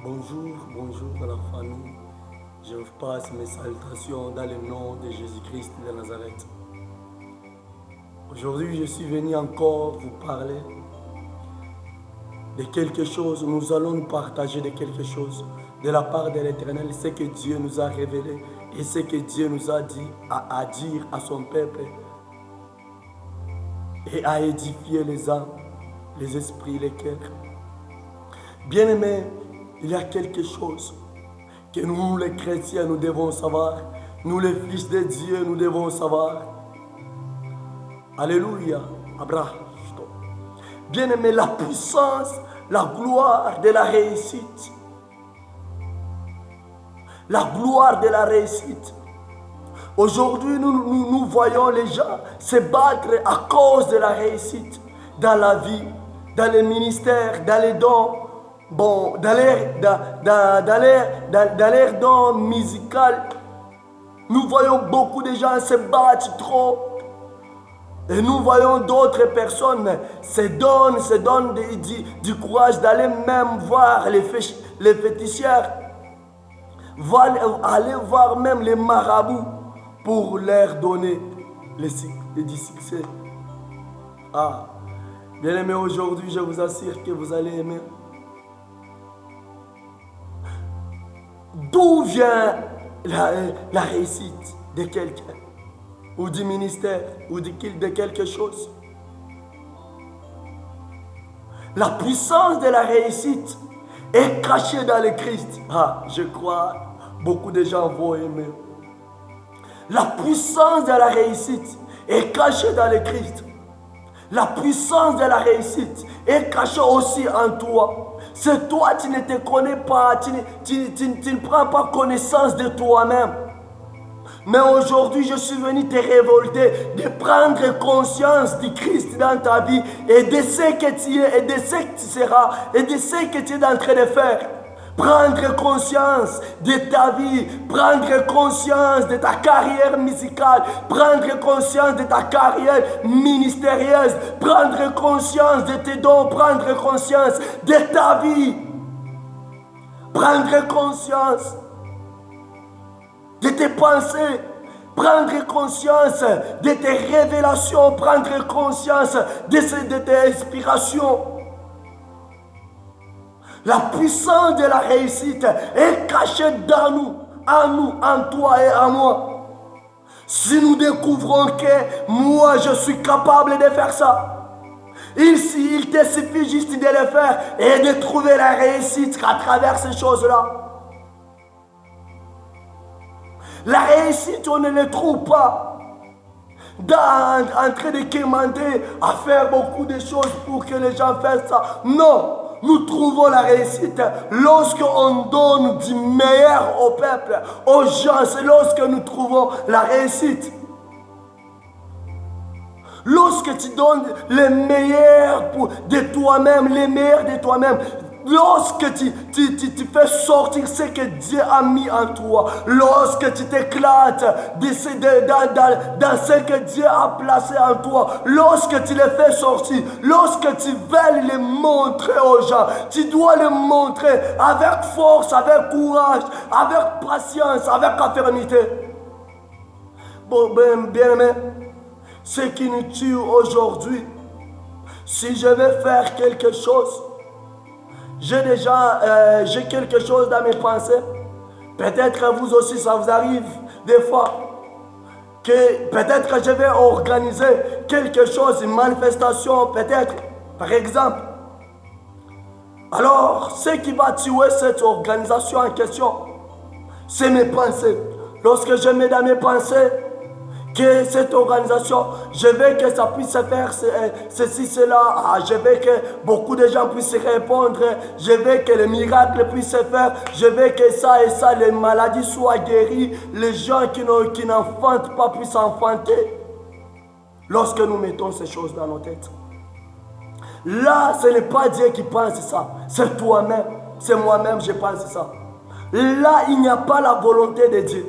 Bonjour, bonjour à la famille. Je vous passe mes salutations dans le nom de Jésus-Christ de Nazareth. Aujourd'hui, je suis venu encore vous parler de quelque chose. Nous allons nous partager de quelque chose de la part de l'Éternel, ce que Dieu nous a révélé et ce que Dieu nous a dit à dire à son peuple et à édifier les âmes, les esprits, les cœurs. Bien-aimés, il y a quelque chose que nous, les chrétiens, nous devons savoir. Nous, les fils de Dieu, nous devons savoir. Alléluia. Abraham. Bien-aimé, la puissance, la gloire de la réussite. La gloire de la réussite. Aujourd'hui, nous voyons les gens se battre à cause de la réussite dans la vie, dans les ministères, dans les dons. Bon, dans l'air don musical, nous voyons beaucoup de gens se battre trop. Et nous voyons d'autres personnes se donnent du courage d'aller même voir les féticheurs, aller voir même les marabouts pour leur donner du succès. Ah, bien aimé, aujourd'hui, je vous assure que vous allez aimer. D'où vient la réussite de quelqu'un, ou du ministère, ou de quelque chose? La puissance de la réussite est cachée dans le Christ. Ah, je crois, beaucoup de gens vont aimer. La puissance de la réussite est cachée dans le Christ. La puissance de la réussite est cachée aussi en toi. C'est toi, tu ne te connais pas, tu ne prends pas connaissance de toi-même. Mais aujourd'hui, je suis venu te révolter, de prendre conscience du Christ dans ta vie et de ce que tu es, et de ce que tu seras, et de ce que tu es en train de faire. Prendre conscience de ta vie, prendre conscience de ta carrière musicale, prendre conscience de ta carrière ministérieuse, prendre conscience de tes dons, prendre conscience de ta vie, prendre conscience de tes pensées, prendre conscience de tes révélations, prendre conscience de tes inspirations. La puissance de la réussite est cachée dans nous, en toi et en moi. Si nous découvrons que moi je suis capable de faire ça, il te suffit juste de le faire et de trouver la réussite à travers ces choses-là. La réussite, on ne la trouve pas en train de quémander à faire beaucoup de choses pour que les gens fassent ça. Non. Nous trouvons la réussite lorsqu'on donne du meilleur au peuple, aux gens. C'est lorsque nous trouvons la réussite. Lorsque tu donnes le meilleur de toi-même, le meilleur de toi-même. Lorsque tu fais sortir ce que Dieu a mis en toi, lorsque tu t'éclates dans ce que Dieu a placé en toi, lorsque tu le fais sortir, lorsque tu veux le montrer aux gens, tu dois le montrer avec force, avec courage, avec patience, avec fermeté. Bon, bien aimé, ce qui nous tue aujourd'hui, si je vais faire quelque chose, j'ai quelque chose dans mes pensées. Peut-être vous aussi, ça vous arrive des fois. Que peut-être je vais organiser quelque chose, une manifestation, peut-être, par exemple. Alors, ce qui va tuer cette organisation en question, c'est mes pensées. Lorsque je mets dans mes pensées que cette organisation, je veux que ça puisse faire ceci, cela, je veux que beaucoup de gens puissent répondre, je veux que les miracles puissent se faire, je veux que ça et ça, les maladies soient guéries, les gens qui n'enfantent pas puissent enfanter. Lorsque nous mettons ces choses dans nos têtes, là, ce n'est pas Dieu qui pense ça, c'est toi-même, c'est moi-même, je pense ça. Là, il n'y a pas la volonté de Dieu.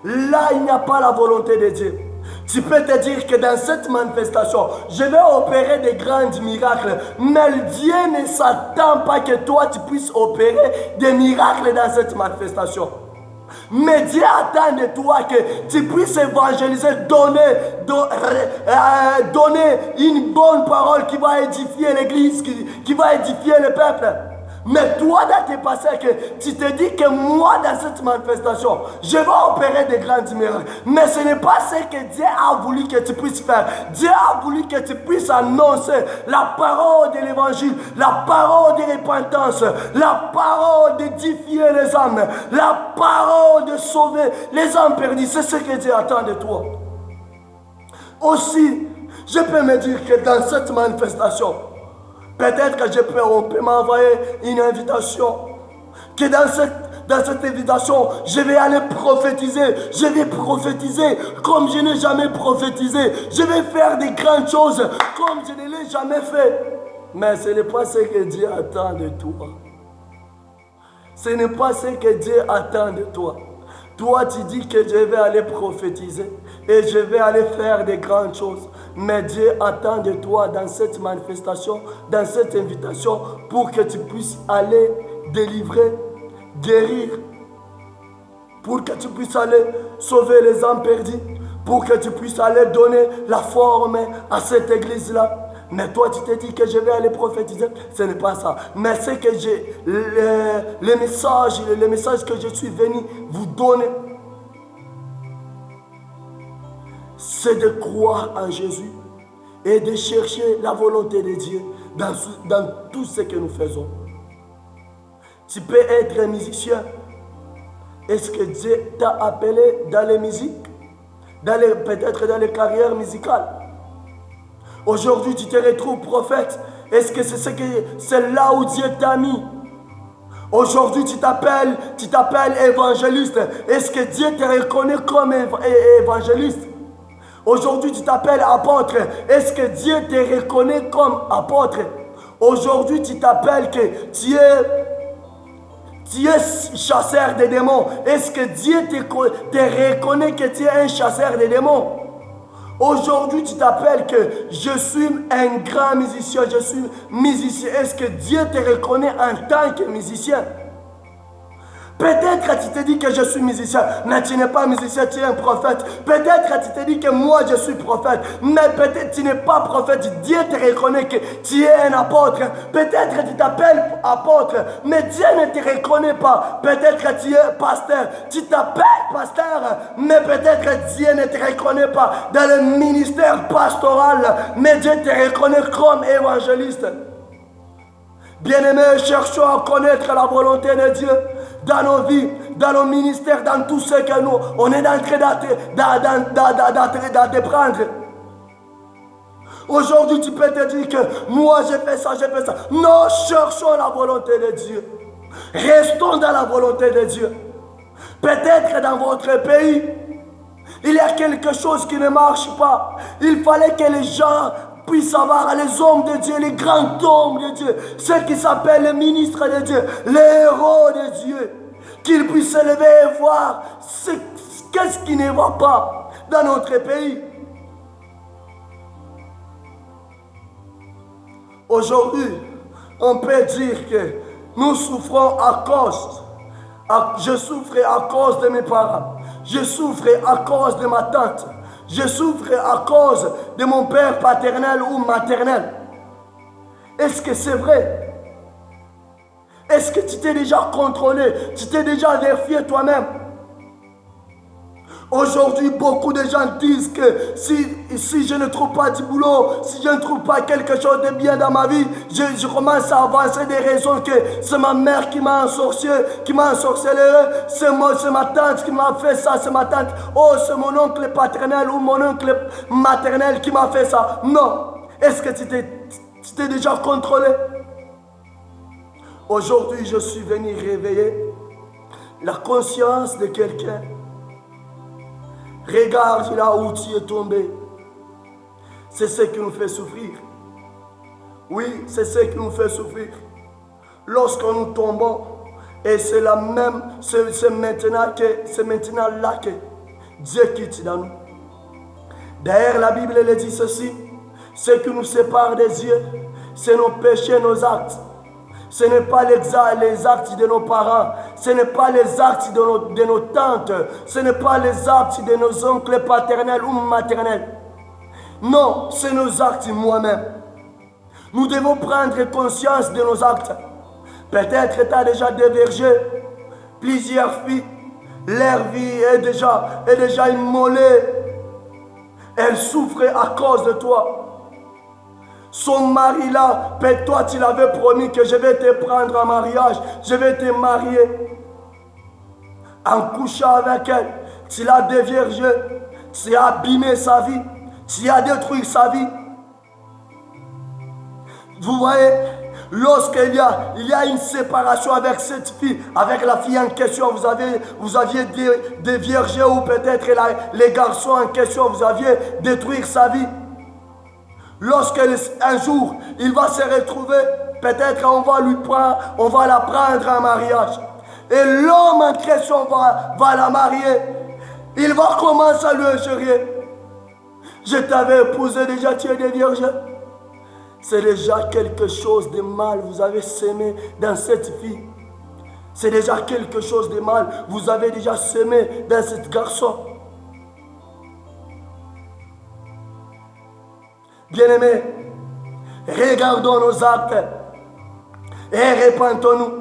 Là, il n'y a pas la volonté de Dieu. Tu peux te dire que dans cette manifestation, je vais opérer des grands miracles. Mais Dieu ne s'attend pas que toi, tu puisses opérer des miracles dans cette manifestation. Mais Dieu attend de toi que tu puisses évangéliser, donner une bonne parole qui va édifier l'église, qui va édifier le peuple. Mais toi, dans tes passages, tu te dis que moi, dans cette manifestation, je vais opérer des grands miracles. Mais ce n'est pas ce que Dieu a voulu que tu puisses faire. Dieu a voulu que tu puisses annoncer la parole de l'évangile, la parole de repentance, la parole d'édifier les âmes, la parole de sauver les âmes perdues. C'est ce que Dieu attend de toi. Aussi, je peux me dire que dans cette manifestation, peut-être que on peut m'envoyer une invitation. Que dans cette invitation, je vais aller prophétiser. Je vais prophétiser comme je n'ai jamais prophétisé. Je vais faire des grandes choses comme je ne l'ai jamais fait. Mais ce n'est pas ce que Dieu attend de toi. Ce n'est pas ce que Dieu attend de toi. Toi, tu dis que je vais aller prophétiser et je vais aller faire des grandes choses. Mais Dieu attend de toi dans cette manifestation, dans cette invitation, pour que tu puisses aller délivrer, guérir, pour que tu puisses aller sauver les âmes perdues, pour que tu puisses aller donner la forme à cette église-là. Mais toi, tu te dis que je vais aller prophétiser. Ce n'est pas ça. Mais c'est que j'ai le message que je suis venu vous donner, c'est de croire en Jésus et de chercher la volonté de Dieu dans tout ce que nous faisons. Tu peux être un musicien. Est-ce que Dieu t'a appelé dans les musiques, peut-être dans les carrières musicales? Aujourd'hui, tu te retrouves prophète. Est-ce que c'est là où Dieu t'a mis? Aujourd'hui, tu t'appelles évangéliste. Est-ce que Dieu te reconnaît comme évangéliste? Aujourd'hui, tu t'appelles apôtre. Est-ce que Dieu te reconnaît comme apôtre? Aujourd'hui, tu t'appelles que tu es chasseur de démons. Est-ce que Dieu te reconnaît que tu es un chasseur de démons? Aujourd'hui, tu t'appelles que je suis un grand musicien, je suis musicien. Est-ce que Dieu te reconnaît en tant que musicien? Peut-être que tu te dis que je suis musicien, mais tu n'es pas musicien, tu es un prophète. Peut-être que tu te dis que moi je suis prophète, mais peut-être que tu n'es pas prophète. Dieu te reconnaît que tu es un apôtre. Peut-être que tu t'appelles apôtre, mais Dieu ne te reconnaît pas. Peut-être que tu es pasteur, tu t'appelles pasteur, mais peut-être que Dieu ne te reconnaît pas dans le ministère pastoral, mais Dieu te reconnaît comme évangéliste. Bien-aimés, cherchons à connaître la volonté de Dieu dans nos vies, dans nos ministères, dans tout ce que nous, on est en train d'apprendre. Aujourd'hui, tu peux te dire que moi j'ai fait ça, j'ai fait ça. Non, cherchons la volonté de Dieu. Restons dans la volonté de Dieu. Peut-être dans votre pays, il y a quelque chose qui ne marche pas. Il fallait que les gens puissent avoir les hommes de Dieu, les grands hommes de Dieu, ceux qui s'appellent les ministres de Dieu, les héros de Dieu, qu'ils puissent se lever et voir qu'est-ce qui ne va pas dans notre pays. Aujourd'hui, on peut dire que nous souffrons je souffre à cause de mes parents, je souffre à cause de ma tante, je souffre à cause de mon père paternel ou maternel. Est-ce que c'est vrai? Est-ce que tu t'es déjà contrôlé? Tu t'es déjà vérifié toi-même? Aujourd'hui, beaucoup de gens disent que si je ne trouve pas du boulot, si je ne trouve pas quelque chose de bien dans ma vie, je commence à avancer des raisons que c'est ma mère qui m'a ensorcelé, c'est ma tante qui m'a fait ça, c'est ma tante, oh c'est mon oncle paternel ou mon oncle maternel qui m'a fait ça. Non. Est-ce que tu t'es déjà contrôlé? Aujourd'hui, je suis venu réveiller la conscience de quelqu'un. Regarde là où tu es tombé. C'est ce qui nous fait souffrir. Oui, c'est ce qui nous fait souffrir. Lorsque nous tombons, et c'est maintenant là que Dieu quitte dans nous. D'ailleurs, la Bible elle dit ceci. Ce qui nous sépare des Dieu, c'est nos péchés, nos actes. Ce n'est pas les actes de nos parents. Ce n'est pas les actes de nos tantes. Ce n'est pas les actes de nos oncles paternels ou maternels. Non, c'est nos actes moi-même. Nous devons prendre conscience de nos actes. Peut-être tu as déjà dévergé plusieurs filles. Leur vie est déjà immolée. Elles souffrent à cause de toi. Son mari là, toi tu l'avais promis que je vais te prendre en mariage, je vais te marier. En couchant avec elle, tu l'as déviergé, tu as abîmé sa vie, tu as détruit sa vie. Vous voyez, lorsqu'il y a une séparation avec cette fille, avec la fille en question, vous aviez déviergé ou peut-être les garçons en question, vous aviez détruit sa vie. Lorsqu'un jour, il va se retrouver, peut-être on va la prendre en mariage. Et l'homme en question va la marier. Il va commencer à lui injurier. Je t'avais épousé déjà, tu es des vierges. C'est déjà quelque chose de mal vous avez sémé dans cette fille. C'est déjà quelque chose de mal vous avez déjà sémé dans cet garçon. Bien-aimés, regardons nos actes et répentons-nous.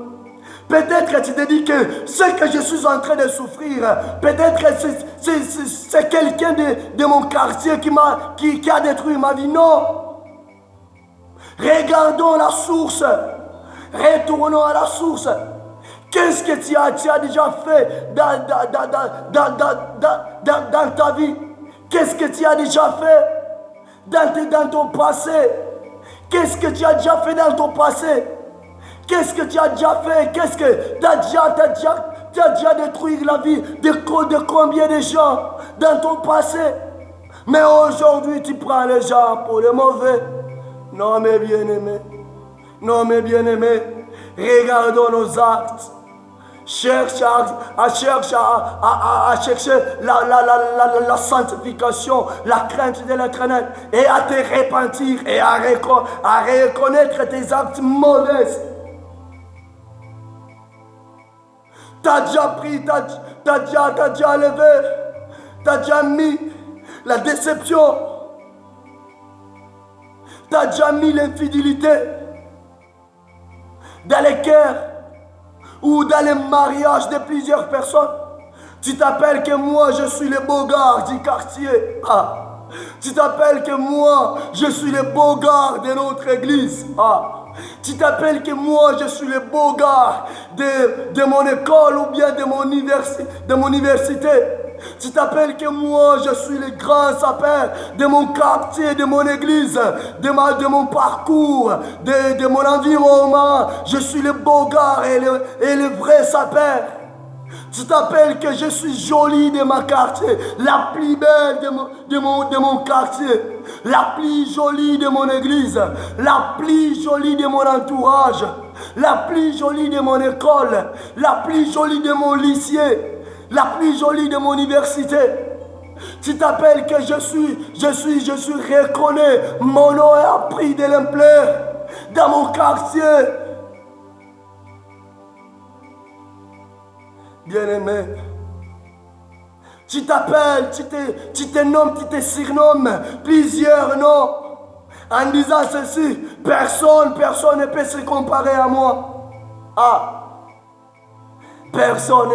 Peut-être que tu te dis que ce que je suis en train de souffrir, peut-être que c'est quelqu'un de mon quartier qui a détruit ma vie. Non. Regardons la source. Retournons à la source. Qu'est-ce que tu as déjà fait dans ta vie? Qu'est-ce que tu as déjà fait dans ton passé? Qu'est-ce que tu as déjà fait dans ton passé? Qu'est-ce que tu as déjà fait? Qu'est-ce que tu as déjà détruit la vie de combien de gens dans ton passé? Mais aujourd'hui, tu prends les gens pour les mauvais. Non, mes bien-aimés. Non, mes bien-aimés. Regardons nos actes. Cherche à chercher la sanctification, la crainte de l'Éternel et à te repentir et à reconnaître tes actes mauvais. T'as déjà pris, t'as déjà levé, t'as déjà mis la déception, t'as déjà mis l'infidélité dans les cœurs ou dans les mariages de plusieurs personnes. Tu t'appelles que moi je suis le beau gars du quartier. Tu t'appelles que moi je suis le beau gars de notre église. Tu t'appelles que moi je suis le beau gars de mon école ou bien de mon université. Tu t'appelles que moi je suis le grand sapeur de mon quartier, de mon église, de mon parcours, de mon environnement. Je suis le beau gars et le vrai sapeur. Tu t'appelles que je suis jolie de ma quartier, la plus belle de mon quartier, la plus jolie de mon église, la plus jolie de mon entourage, la plus jolie de mon école, la plus jolie de mon lycée, la plus jolie de mon université. Tu t'appelles que je suis reconnu, mon nom est appris de l'ampleur dans mon quartier. Bien-aimé, tu t'appelles, tu te nommes, tu te surnommes plusieurs noms en disant ceci: personne ne peut se comparer à moi. Personne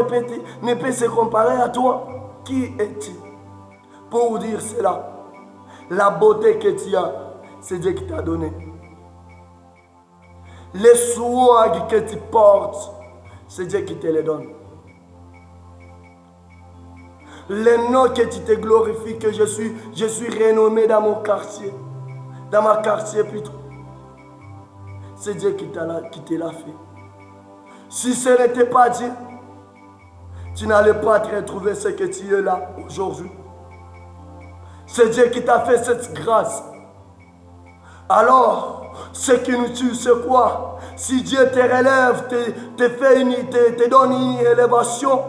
ne peut se comparer à toi. Qui es-tu pour dire cela? La beauté que tu as, c'est Dieu qui t'a donné. Les swag que tu portes, c'est Dieu qui te les donne. Les noms que tu te glorifies, que je suis renommé dans mon quartier, dans ma quartier plutôt. C'est Dieu qui te l'a fait. Si ce n'était pas Dieu, tu n'allais pas te retrouver ce que tu es là aujourd'hui. C'est Dieu qui t'a fait cette grâce. Alors, ce qui nous tue, c'est quoi? Si Dieu te relève, te donne une élévation,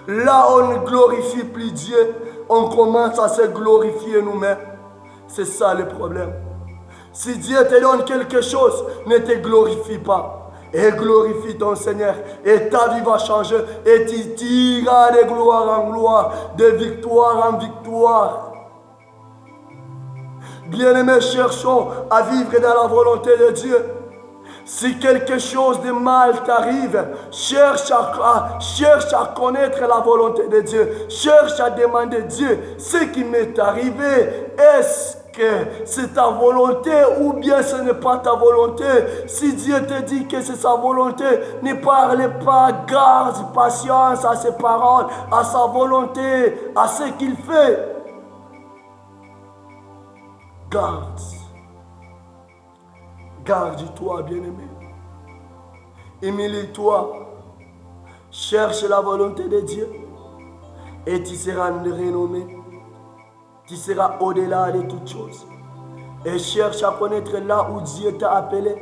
là on ne glorifie plus Dieu, on commence à se glorifier nous-mêmes. C'est ça le problème. Si Dieu te donne quelque chose, ne te glorifie pas. Et glorifie ton Seigneur. Et ta vie va changer. Et tu iras de gloire en gloire, de victoire en victoire. Bien-aimés, cherchons à vivre dans la volonté de Dieu. Si quelque chose de mal t'arrive, cherche à connaître la volonté de Dieu. Cherche à demander Dieu, ce qui m'est arrivé, est-ce que c'est ta volonté ou bien ce n'est pas ta volonté? Si Dieu te dit que c'est sa volonté, ne parle pas, garde patience à ses paroles, à sa volonté, à ce qu'il fait. Garde-toi, bien-aimé. Humilie-toi. Cherche la volonté de Dieu. Et tu seras renommé. Tu seras au-delà de toutes choses. Et cherche à connaître là où Dieu t'a appelé.